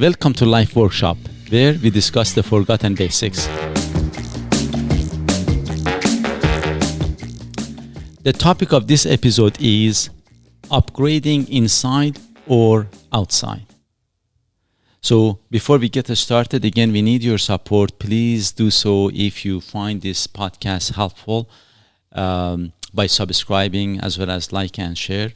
Welcome to Life Workshop, where we discuss the forgotten basics. The topic of this episode is upgrading inside or outside. So before we get started, again, we need your support. Please do so if you find this podcast helpful by subscribing as well as like and share.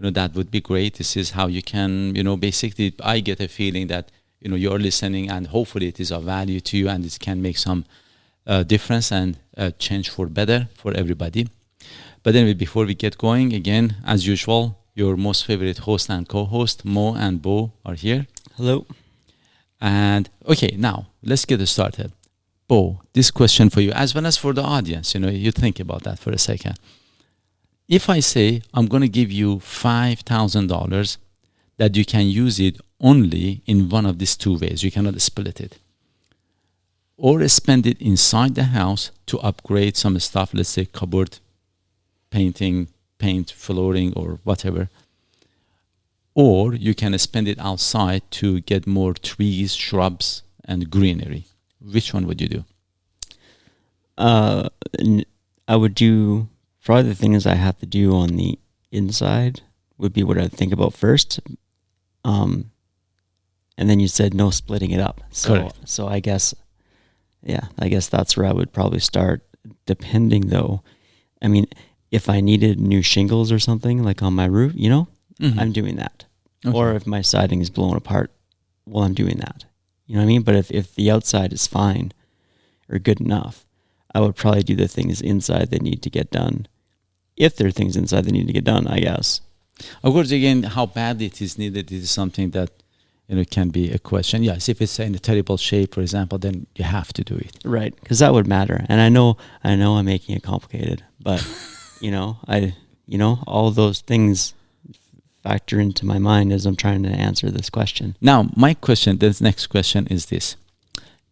That would be great. This is how you can, basically I get a feeling that, you're listening and hopefully it is of value to you and it can make some difference and change for better for everybody. But anyway, before we get going, again, as usual, your most favorite host and co-host, Mo and Bo, are here. Hello. And okay, now let's get started. Bo, this question for you as well as for the audience, you think about that for a second. If I say I'm going to give you $5,000 that you can use it only in one of these two ways, you cannot split it, or spend it inside the house to upgrade some stuff, let's say cupboard, paint, flooring, or whatever, or you can spend it outside to get more trees, shrubs, and greenery. Which one would you do? I would do... Probably the things I have to do on the inside would be what I'd think about first. And then you said no splitting it up. Correct. So I guess that's where I would probably start, depending though. I mean, if I needed new shingles or something like on my roof, I'm doing that. Okay. Or if my siding is blown apart, well, I'm doing that. You know what I mean? But if the outside is fine or good enough, I would probably do the things inside that need to get done. If there are things inside that need to get done, I guess. Of course, again, how bad it is needed is something that, can be a question. Yes, if it's in a terrible shape, for example, then you have to do it. Right, because that would matter. And I know I'm making it complicated, but, all those things factor into my mind as I'm trying to answer this question. Now, this next question is this.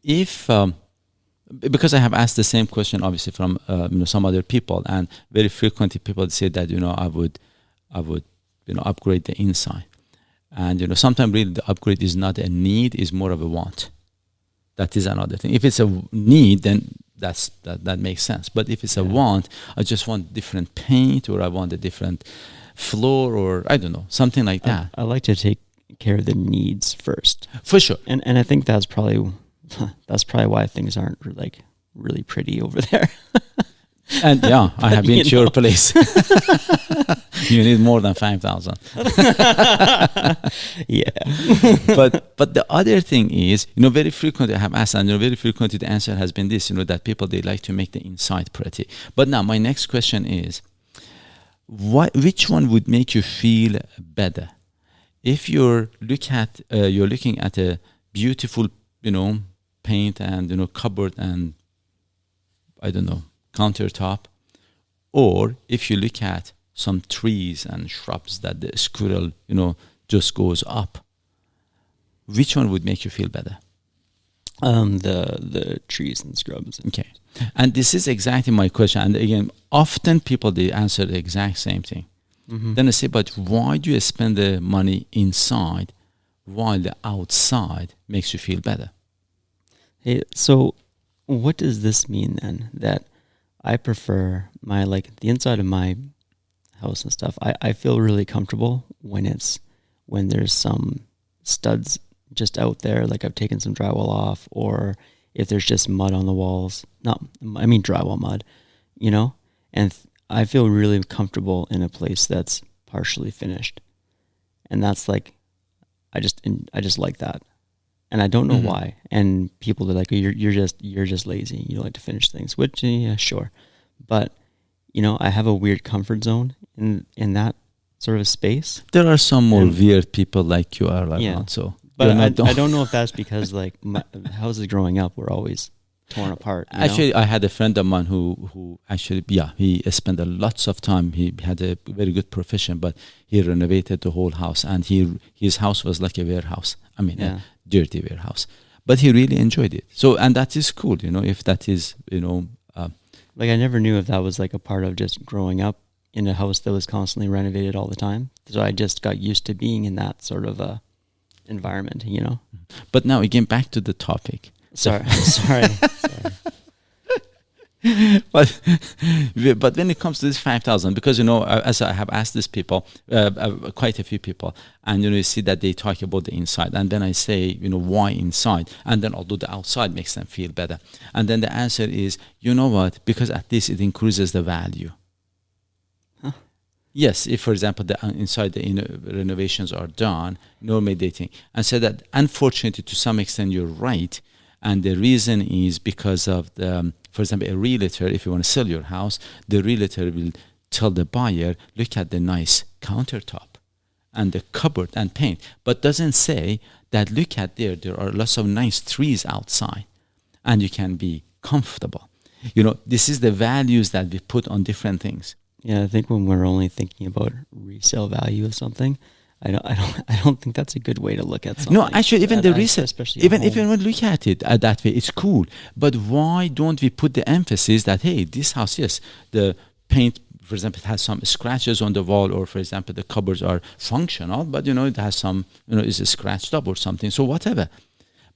If... because I have asked the same question, obviously, from some other people, and very frequently people say that I would upgrade the inside, and sometimes really the upgrade is not a need, is more of a want. That is another thing. If it's a need, then that makes sense. But if it's a want, I just want different paint, or I want a different floor, or I don't know, something like that. I like to take care of the needs first, for sure, and I think that's probably why things aren't like really pretty over there. And yeah, I have been to your place. You need more than 5,000. Yeah. But the other thing is, very frequently I have asked, and very frequently the answer has been this, that people, they like to make the inside pretty. But now my next question is, which one would make you feel better? If you're looking at a beautiful, paint and cupboard and I don't know, countertop, or if you look at some trees and shrubs that the squirrel just goes up, which one would make you feel better? The trees and scrubs. Okay, and this is exactly my question. And again, often people, they answer the exact same thing. Mm-hmm. Then I say, but why do you spend the money inside while the outside makes you feel better? Hey, so what does this mean then? That I prefer the inside of my house and stuff. I feel really comfortable when there's some studs just out there, like I've taken some drywall off, or if there's just mud on the walls. Drywall mud, and I feel really comfortable in a place that's partially finished. And that's like, I just like that. And I don't know why. And people are like, you're just lazy. You don't like to finish things, which, yeah, sure. But, I have a weird comfort zone in that sort of space. There are some more weird people like you are around. Yeah. So, but I don't know if that's because my houses growing up were always torn apart. Actually, I had a friend of mine who actually, he spent lots of time. He had a very good profession, but he renovated the whole house, and his house was like a warehouse. A dirty warehouse, but he really enjoyed it. So, and that is cool, if that is, like I never knew if that was like a part of just growing up in a house that was constantly renovated all the time. So I just got used to being in that sort of a environment, you know. But now again, back to the topic. Sorry. Sorry. but when it comes to this 5,000, because as I have asked these people, quite a few people, and you see that they talk about the inside, and then I say, why inside, and then although the outside makes them feel better, and then the answer is, you know what, because at least it increases the value. Yes, if for example the inside the renovations are done, normally they think, and so that unfortunately to some extent you're right, and the reason is because of the, for example, a realtor, if you want to sell your house, the realtor will tell the buyer, look at the nice countertop and the cupboard and paint, but doesn't say that look at there are lots of nice trees outside and you can be comfortable. This is the values that we put on different things. Yeah, I think when we're only thinking about resale value of something, I don't think that's a good way to look at something. No, actually, even the resale, especially even if you look at it that way, it's cool. But why don't we put the emphasis that, hey, this house, yes, the paint, for example, it has some scratches on the wall, or for example, the cupboards are functional, but it has some, is scratched up or something. So whatever.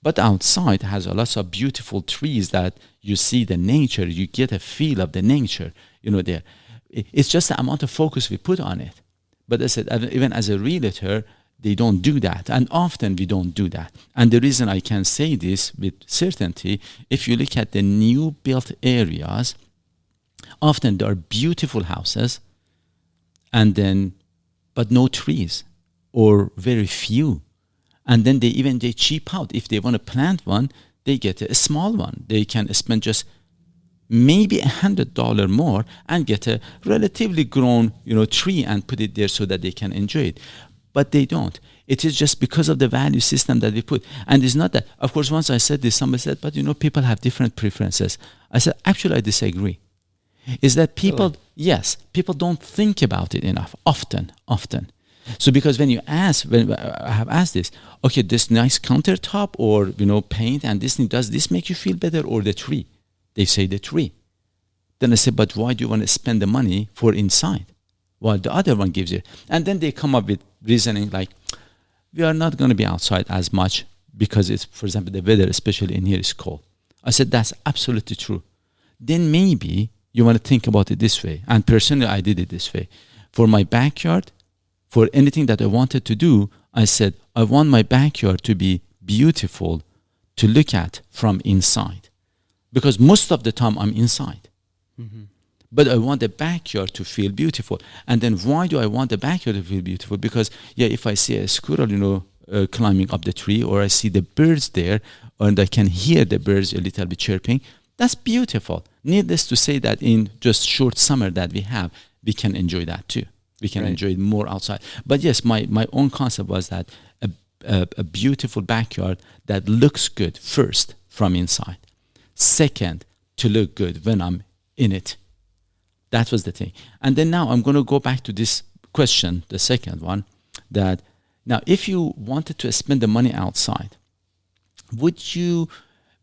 But outside has a lot of beautiful trees that you see the nature, you get a feel of the nature, there. It's just the amount of focus we put on it. But as I said, even as a realtor, they don't do that. And often we don't do that. And the reason I can say this with certainty, if you look at the new built areas, often there are beautiful houses, but no trees, or very few. And then they cheap out. If they want to plant one, they get a small one. They can spend just maybe $100 more and get a relatively grown, tree and put it there so that they can enjoy it. But they don't. It is just because of the value system that we put. And it's not that, of course, once I said this, somebody said, but people have different preferences. I said, actually, I disagree. Is that people, really? Yes, people don't think about it enough, often. So because when I have asked this, okay, this nice countertop or, paint and this thing, does this make you feel better, or the tree? They say the tree. Then I say, but why do you want to spend the money for inside while the other one gives you? And then they come up with reasoning like, we are not going to be outside as much because it's, for example, the weather, especially in here, is cold. I said, that's absolutely true. Then maybe you want to think about it this way. And personally, I did it this way. For my backyard, for anything that I wanted to do, I said, I want my backyard to be beautiful to look at from inside. Because most of the time I'm inside. Mm-hmm. But I want the backyard to feel beautiful. And then why do I want the backyard to feel beautiful? Because, if I see a squirrel, climbing up the tree, or I see the birds there, and I can hear the birds a little bit chirping, that's beautiful. Needless to say that in just short summer that we have, we can enjoy that too. We can enjoy it more outside. But yes, my own concept was that a beautiful backyard that looks good first from inside. Second, to look good when I'm in it. That was the thing. And then now I'm going to go back to this question, the second one, that now if you wanted to spend the money outside, would you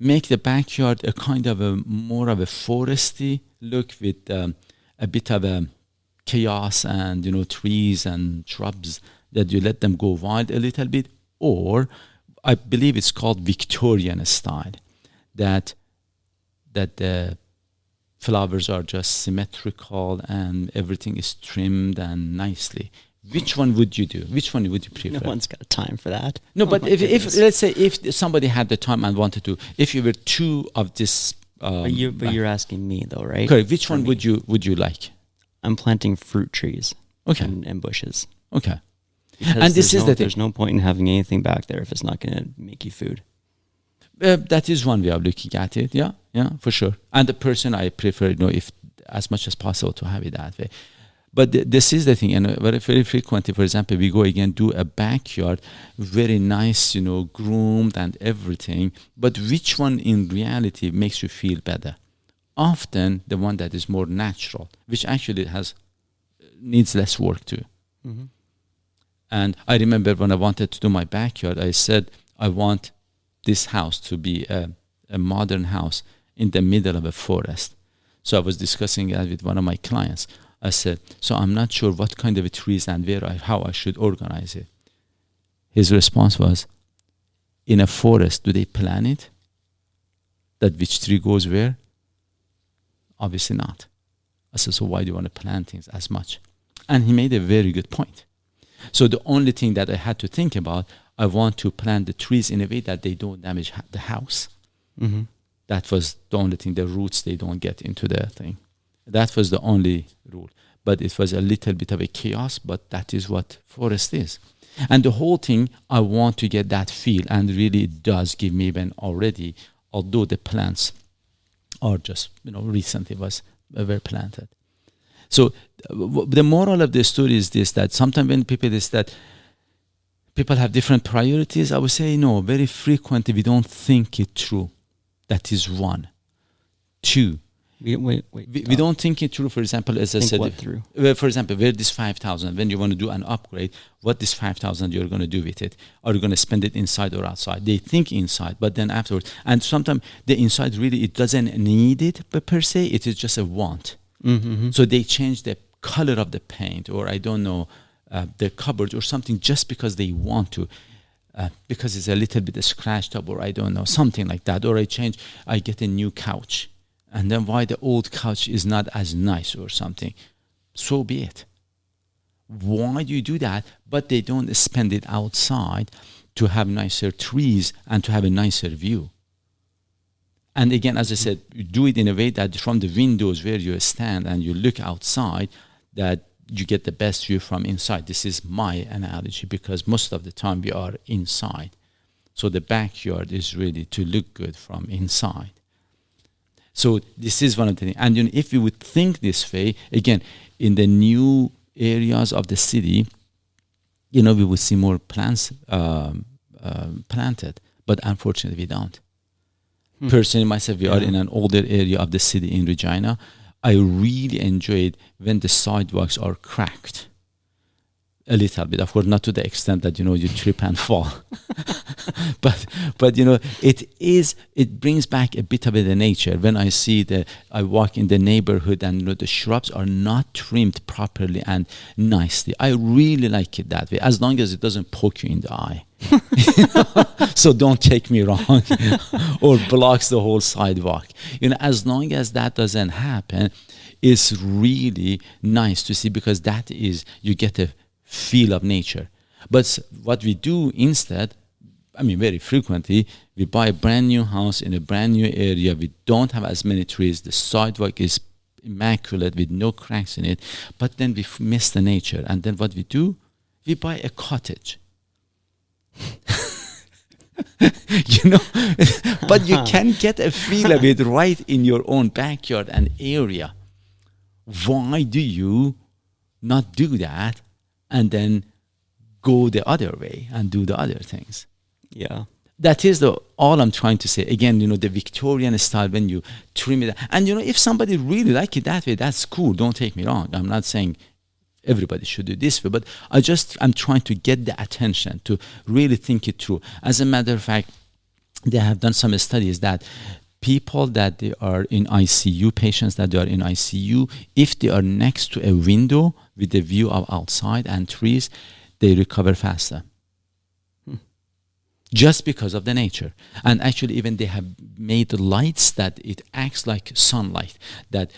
make the backyard a kind of a more of a foresty look with a bit of a chaos and trees and shrubs that you let them go wild a little bit? Or I believe it's called Victorian style, that the flowers are just symmetrical and everything is trimmed and nicely. Which one would you do? Which one would you prefer? No one's got time for that. No, but if let's say if somebody had the time and wanted to, if you were two of this, but you're asking me though, right? Correct. Which one would you like? I'm planting fruit trees. Okay. And bushes. Okay. Because and this is the thing. There's no point in having anything back there if it's not going to make you food. That is one way of looking at it. Yeah, for sure. And the person I prefer, if as much as possible to have it that way. But this is the thing, and very, very frequently, for example, we go again, do a backyard, very nice, groomed and everything. But which one in reality makes you feel better? Often the one that is more natural, which actually needs less work too. Mm-hmm. And I remember when I wanted to do my backyard, I said, I want this house to be a modern house in the middle of a forest. So I was discussing that with one of my clients. I said, so I'm not sure what kind of trees and how I should organize it. His response was, in a forest, do they plan it? That which tree goes where? Obviously not. I said, so why do you want to plan things as much? And he made a very good point. So the only thing that I had to think about, I want to plant the trees in a way that they don't damage the house. Mm-hmm. That was the only thing, the roots, they don't get into the thing. That was the only rule. But it was a little bit of a chaos, but that is what forest is. And the whole thing, I want to get that feel, and really it does give me even already, although the plants are just, recently were planted. So the moral of the story is this, that sometimes when people have different priorities, I would say no, very frequently we don't think it through. That is one. Two, we don't think it through. For example, as I said, what through? For example, where this 5,000, when you want to do an upgrade, what this 5,000 you're going to do with it? Are you going to spend it inside or outside? They think inside, but then afterwards, and sometimes the inside really, it doesn't need it, but per se, it is just a want. Mm-hmm. So they change the color of the paint, or I don't know, the cupboard or something, just because they want to. Because it's a little bit scratched up, or I don't know, something like that. Or I get a new couch. And then why the old couch is not as nice or something. So be it. Why do you do that? But they don't spend it outside to have nicer trees and to have a nicer view. And again, as I said, you do it in a way that from the windows where you stand and you look outside, that you get the best view from inside. This is my analogy, because most of the time we are inside. So the backyard is really to look good from inside. So this is one of the things. And if we would think this way, again, in the new areas of the city, we would see more plants planted. But unfortunately, we don't. Personally, myself, we are in an older area of the city in Regina. I really enjoy it when the sidewalks are cracked a little bit. Of course, not to the extent that you trip and fall, but it brings back a bit of the nature. When I walk in the neighborhood and the shrubs are not trimmed properly and nicely. I really like it that way, as long as it doesn't poke you in the eye. So don't take me wrong, or blocks the whole sidewalk. As long as that doesn't happen, it's really nice to see, because that is, you get a feel of nature. But what we do instead, very frequently, we buy a brand new house in a brand new area. We don't have as many trees. The sidewalk is immaculate with no cracks in it. But then we miss the nature. And then what we do, we buy a cottage. But you can get a feel of it right in your own backyard and area. Why do you not do that and then go the other way and do the other things? Yeah. That is all I'm trying to say. Again, the Victorian style, when you trim it. And, if somebody really like it that way, that's cool. Don't take me wrong. I'm not saying everybody should do this way, but I'm trying to get the attention to really think it through. As a matter of fact, they have done some studies that people that they are in ICU, patients that they are in ICU, if they are next to a window with a view of outside and trees, they recover faster. Just because of the nature. And actually, even they have made lights that it acts like sunlight, that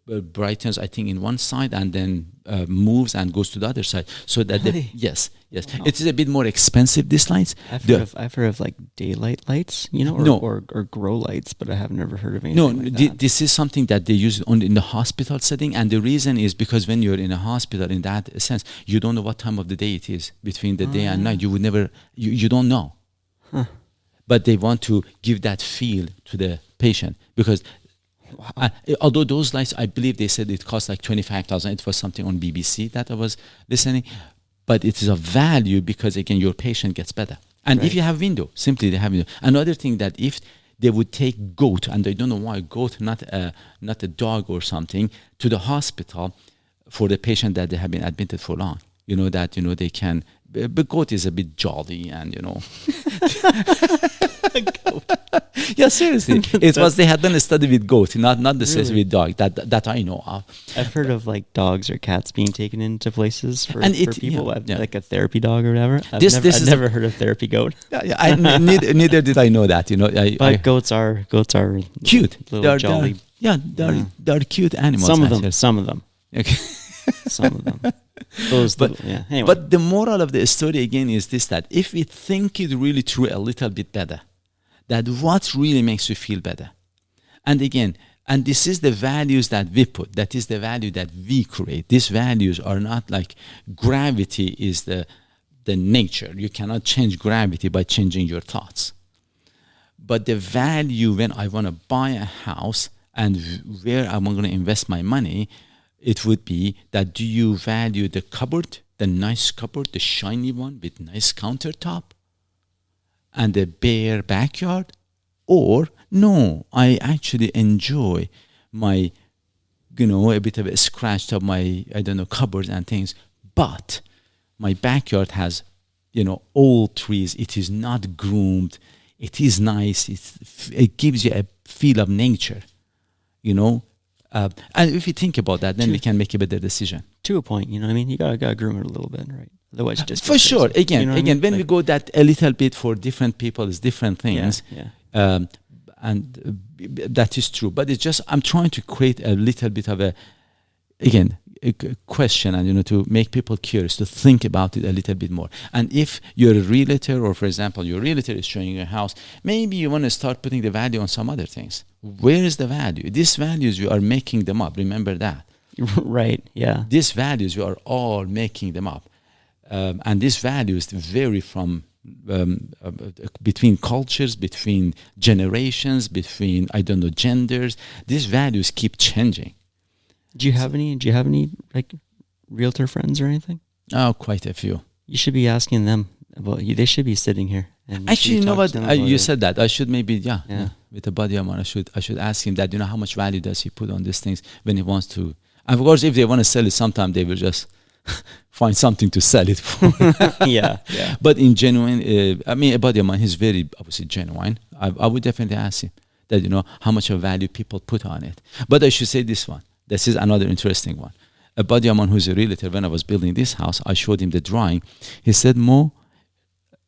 brightens, I think, in one side and then moves and goes to the other side. So that Really? Yes. Wow. It is a bit more expensive, these lights. I've heard of like daylight lights, or grow lights, but I have never heard of anything like that. This is something that they use only in the hospital setting, and the reason is because when you're in a hospital, in that sense, you don't know what time of the day it is between the day and night. You would never, you don't know. Huh. But they want to give that feel to the patient, because although those lights, I believe they said it cost like 25,000. It was something on BBC that I was listening. But it is of value because, again, your patient gets better. And if you have window, simply they have window. Another thing, that if they would take goat, and I don't know why goat, not a dog or something, to the hospital for the patient that they have been admitted for long. They can, but goat is a bit jolly and, Yeah, seriously. It was, they had done a study with goat, not necessarily Really? with dog, that I know of. I've heard of like dogs or cats being taken into places for, And for it- people, yeah, yeah. like a therapy dog or whatever. I've This never, I've is never heard of therapy goat. neither did I know that, you know. But goats are cute. little jolly. They're cute animals. Some of actually. them. Okay. Some of them. Those But- little, yeah. Anyway, But the moral of the story again is this: that if we think it really through a little bit better, that what really makes you feel better, and again, and this is the values that we put, that is the value that we create. These values are not like gravity is the nature. You cannot change gravity by changing your thoughts. But the value when I want to buy a house and where I'm going to invest my money, it would be that, do you value the cupboard, the nice cupboard, the shiny one with nice countertop and the bare backyard? Or no, I actually enjoy my, a bit of a scratched up my, I don't know, cupboards and things, but my backyard has, old trees. It is not groomed. It is nice. It gives you a feel of nature, and if you think about that, then we can make a better decision. to a point, you know what I mean? You gotta groom it a little bit, right? Otherwise, it just For goes sure. crazy. Again, You know what I mean? when we Like, go that a little bit for different people is different things, yeah. and that is true. But it's just I'm trying to create a little bit of a question, and to make people curious, to think about it a little bit more. And if you're a realtor, or for example, your realtor is showing you a house, maybe you want to start putting the value on some other things. Where is the value? These values, you are making them up. Remember that. Right. Yeah. These values, you are all making them up. And these values vary from between cultures, between generations, between, genders. These values keep changing. Do you have any like realtor friends or anything? Oh, quite a few. You should be asking them about you. They should be sitting here. And you should Actually, be you know talking what? to them about You it. said that. I should maybe, Yeah. with a buddy of mine, I should ask him that, how much value does he put on these things when he wants to. And of course, if they want to sell it, sometime they will just find something to sell it for. Yeah. But in genuine, a buddy of mine, he's very obviously genuine. I would definitely ask him that, how much of value people put on it. But I should say this one. This is another interesting one. A buddy of mine who's a realtor, when I was building this house, I showed him the drawing. He said, Mo,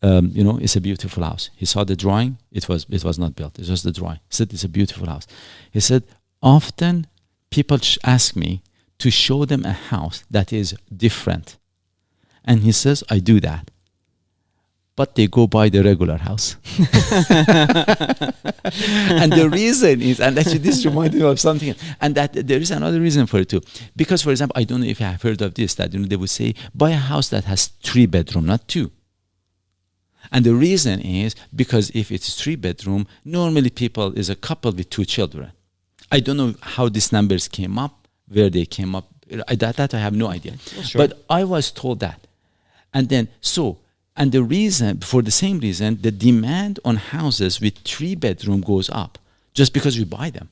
it's a beautiful house. He saw the drawing. It was not built. It was just the drawing. He said, it's a beautiful house. He said, often people ask me to show them a house that is different. And he says, I do that. But they go buy the regular house. And the reason is, and actually this reminded me of something, and that there is another reason for it too. Because, for example, I don't know if you have heard of this, that they would say, buy a house that has 3 bedrooms, not 2. And the reason is because if it's 3 bedroom, normally people is a couple with 2 children. I don't know how these numbers came up, where they came up. That I have no idea. Well, sure. But I was told that. And then, and the reason, for the same reason, the demand on houses with 3 bedroom goes up just because we buy them.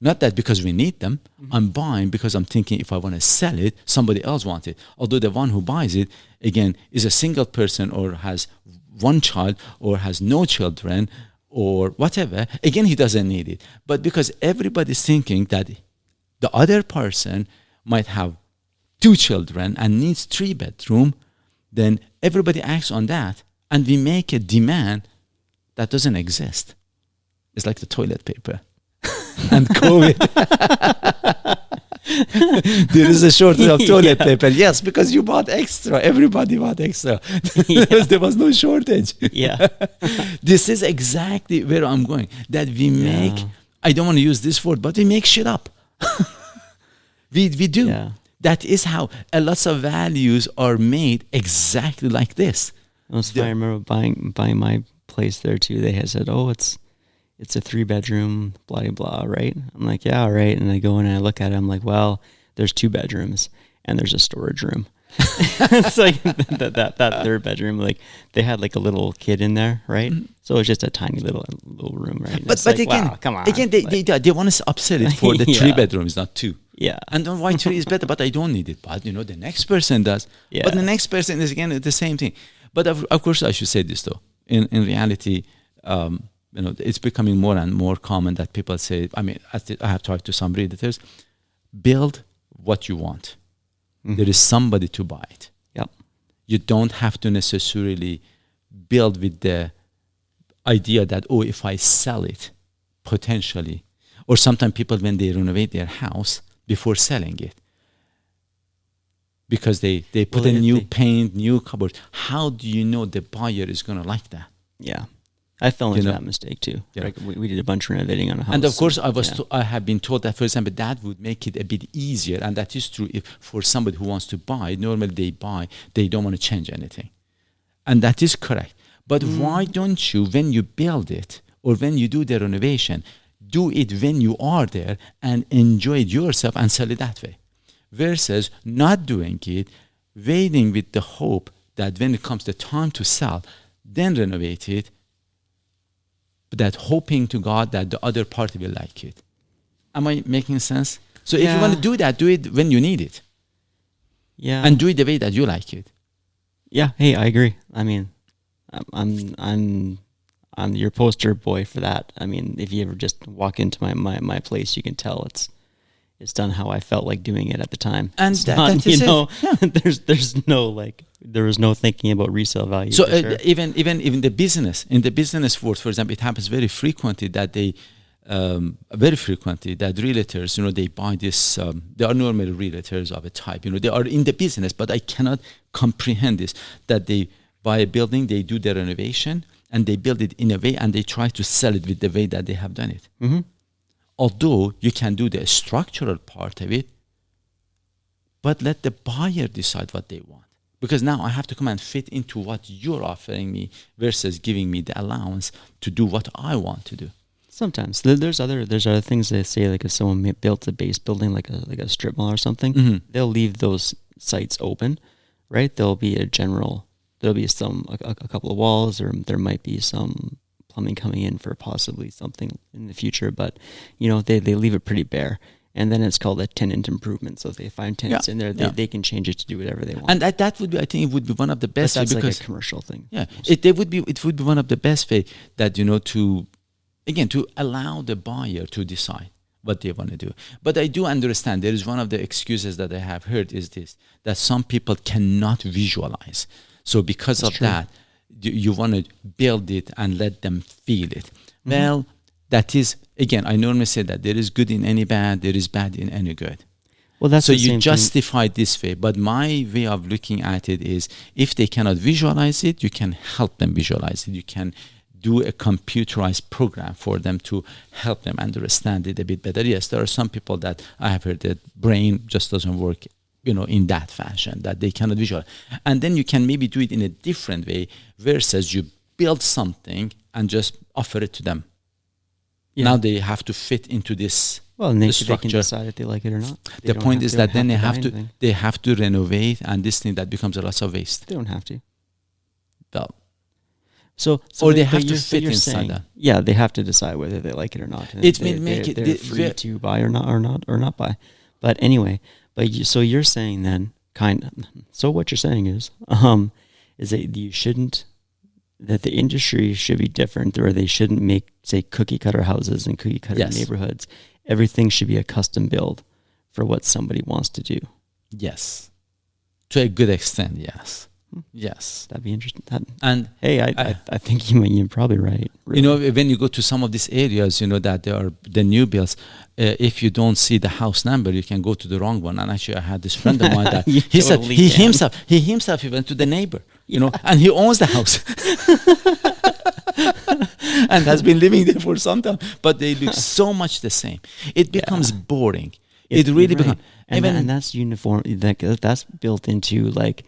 Not that because we need them. Mm-hmm. I'm buying because I'm thinking if I want to sell it, somebody else wants it. Although the one who buys it, again, is a single person or has 1 child or has no children or whatever, again, he doesn't need it. But because everybody's thinking that the other person might have 2 children and needs 3 bedroom, then everybody acts on that, and we make a demand that doesn't exist. It's like the toilet paper and COVID. There is a shortage of toilet paper. Yes, because you bought extra. Everybody bought extra. There was no shortage. Yeah. This is exactly where I'm going. That we make, I don't want to use this word, but we make shit up. We do. Yeah. That is how a lot of values are made exactly like this. That's why I remember buying my place there too. They had said, "Oh, it's a 3-bedroom, blah blah blah." Right? I'm like, "Yeah, all right." And I go in and I look at it. I'm like, "Well, there's 2 bedrooms and there's a storage room." It's like that 3rd bedroom. Like they had like a little kid in there, right? Mm-hmm. So it's just a tiny little room, right? But like, again, wow, come on. Again, they want to upsell it for the 3 bedrooms, not 2. Yeah. And then why 3 is better, but I don't need it. But the next person does. Yeah. But the next person is again the same thing. But of course, I should say this though. In reality, it's becoming more and more common that people say, I mean, I have talked to some realtors, build what you want. There is somebody to buy it. Yep. You don't have to necessarily build with the idea that, oh, if I sell it, potentially, or sometimes people, when they renovate their house before selling it, because they put a new paint, new cupboards, how do you know the buyer is going to like that? Yeah. I fell into that mistake too. Yeah. Like we did a bunch of renovating on a house. And of course, I have been told that, for example, that would make it a bit easier. And that is true if for somebody who wants to buy, normally they don't want to change anything. And that is correct. But why don't you, when you build it or when you do the renovation, do it when you are there and enjoy it yourself and sell it that way? Versus not doing it, waiting with the hope that when it comes the time to sell, then renovate it, but that hoping to God that the other party will like it. Am I making sense? So if you want to do that, do it when you need it. Yeah. And do it the way that you like it. Yeah. Hey, I agree. I mean, I'm your poster boy for that. I mean, if you ever just walk into my place, you can tell it's done how I felt like doing it at the time. And that you know, there was no thinking about resale value. So sure. even the business, in the business world, for example, it happens very frequently that realtors, they buy this, they are normally realtors of a type, they are in the business, but I cannot comprehend this, that they buy a building, they do the renovation, and they build it in a way, and they try to sell it with the way that they have done it. Mm-hmm. Although you can do the structural part of it, but let the buyer decide what they want. Because now I have to come and fit into what you're offering me versus giving me the allowance to do what I want to do. Sometimes there's other things they say, like if someone built a base building like a strip mall or something, they'll leave those sites open, right? There'll be a couple of walls, or there might be some plumbing coming in for possibly something in the future, but they leave it pretty bare. And then it's called a tenant improvement. So if they find tenants in there, they can change it to do whatever they want. And that would be, I think, it would be one of the best. But that's because like a commercial thing. Yeah, it would be one of the best way that to allow the buyer to decide what they want to do. But I do understand there is one of the excuses that I have heard is this, that some people cannot visualize. So because of that, you want to build it and let them feel it. Mm-hmm. Well, that is, again, I normally say that there is good in any bad, there is bad in any good. Well, that's so the you same justify it this way. But my way of looking at it is, if they cannot visualize it, you can help them visualize it. You can do a computerized program for them to help them understand it a bit better. Yes, there are some people that I have heard that brain just doesn't work, in that fashion, that they cannot visualize. And then you can maybe do it in a different way versus you build something and just offer it to them. Yeah. Now they have to fit into this. Well, and they can decide if they like it or not. The point is that then they have to renovate, and this thing that becomes a lot of waste. They don't have to. Well, or they have to fit inside that. Yeah, they have to decide whether they like it or not. It will make it they're free to buy or not buy. But anyway, so you're saying then so what you're saying is that the industry should be different, or they shouldn't make, say, cookie cutter houses and cookie cutter neighborhoods. Everything should be a custom build for what somebody wants to do. Yes. To a good extent, yes. Yes. That'd be interesting. I think you're probably right. Really. When you go to some of these areas, that there are the new builds, if you don't see the house number, you can go to the wrong one. And actually, I had this friend of mine that he said he himself went to the neighbor, and he owns the house. And has been living there for some time, but they look so much the same. It becomes boring. It really becomes, and that's uniform. That's built into like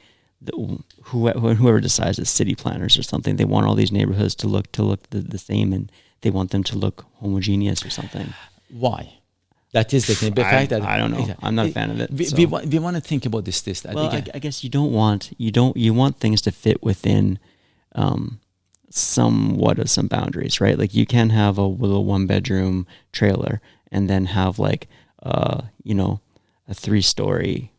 whoever decides as city planners or something. They want all these neighborhoods to look the same, and they want them to look homogeneous or something. Why? That is the thing. The fact that I don't know. I'm not a fan of it. We want to think about this. I guess you want things to fit within somewhat of some boundaries, right? Like you can have a little 1-bedroom trailer and then have like a 3-story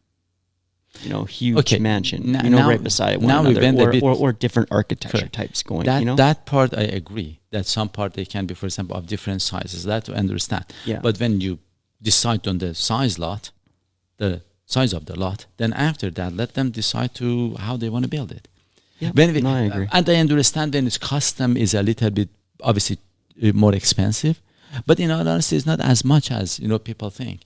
huge mansion, right beside it, now or different architecture types going. That part I agree. That some part they can be, for example, of different sizes. That I understand. Yeah. But when you decide on the size of the lot, then after that, let them decide to how they want to build it. Yeah. I agree. And I understand when it's custom is a little bit obviously more expensive, but in all honesty, it's not as much as people think.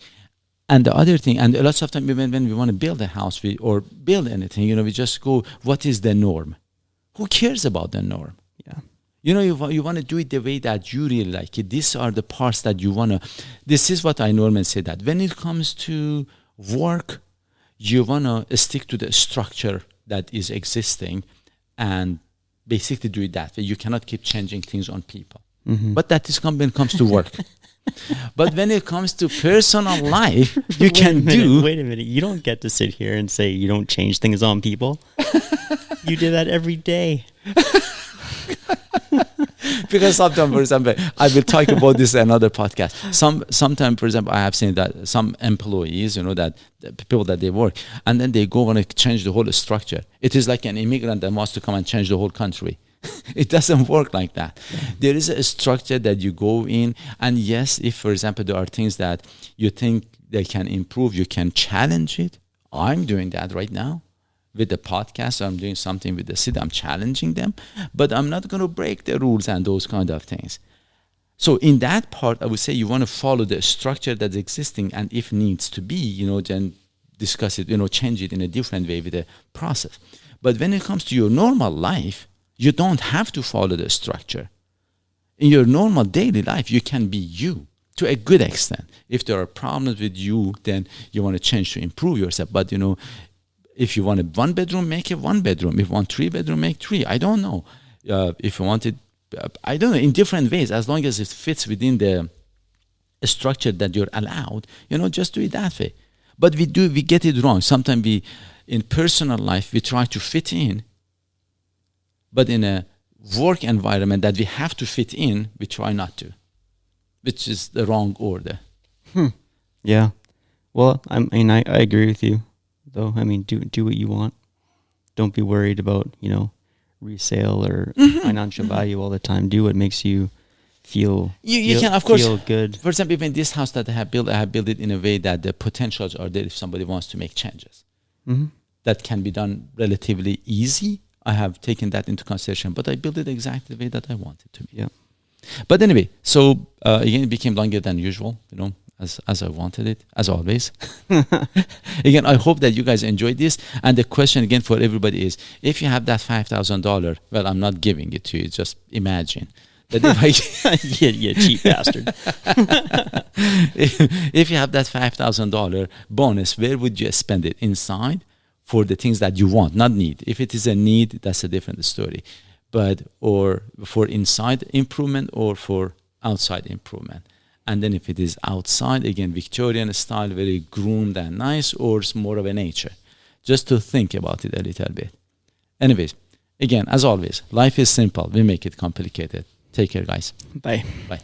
And the other thing, and lots of time when we want to build a house or build anything, we just go, what is the norm? Who cares about the norm? Yeah. You want to do it the way that you really like it. These are the parts that you want to. This is what I normally say, that when it comes to work, you want to stick to the structure that is existing and basically do it that way. You cannot keep changing things on people. Mm-hmm. But that is when it comes to work. But when it comes to personal life, you Wait a minute. You don't get to sit here and say you don't change things on people. You do that every day. Because sometimes, for example, I will talk about this in another podcast. Sometimes, for example, I have seen that some employees, that the people that they work, and then they go and change the whole structure. It is like an immigrant that wants to come and change the whole country. It doesn't work like that. There is a structure that you go in, and yes, if, for example, there are things that you think they can improve, you can challenge it. I'm doing that right now. With the podcast, I'm doing something with the city. I'm challenging them, but I'm not going to break the rules and those kind of things. So in that part, I would say you want to follow the structure that's existing, and if needs to be, then discuss it, change it in a different way with the process. But when it comes to your normal life, you don't have to follow the structure. In your normal daily life, you can be you to a good extent. If there are problems with you, then you want to change to improve yourself. But, if you want a 1 bedroom, make a 1 bedroom. If you want 3 bedroom, make 3. I don't know. If you want it, I don't know, in different ways, as long as it fits within the structure that you're allowed, just do it that way. But we get it wrong. Sometimes in personal life, we try to fit in, but in a work environment that we have to fit in, we try not to, which is the wrong order. Yeah. Well, I agree with you. Though, do what you want. Don't be worried about, resale or financial value all the time. Do what makes you feel good. For example, even this house that I have built it in a way that the potentials are there if somebody wants to make changes. Mm-hmm. That can be done relatively easy. I have taken that into consideration, but I built it exactly the way that I want it to be. Yeah. But anyway, so again, it became longer than usual, as I wanted it, as always. Again, I hope that you guys enjoyed this. And the question again for everybody is, if you have that $5,000, well, I'm not giving it to you. Just imagine that if you cheap bastard. if you have that $5,000 bonus, where would you spend it? Inside for the things that you want, not need. If it is a need, that's a different story. But or for inside improvement or for outside improvement. And then if it is outside, again, Victorian style, very groomed and nice, or it's more of a nature. Just to think about it a little bit. Anyways, again, as always, life is simple. We make it complicated. Take care, guys. Bye. Bye.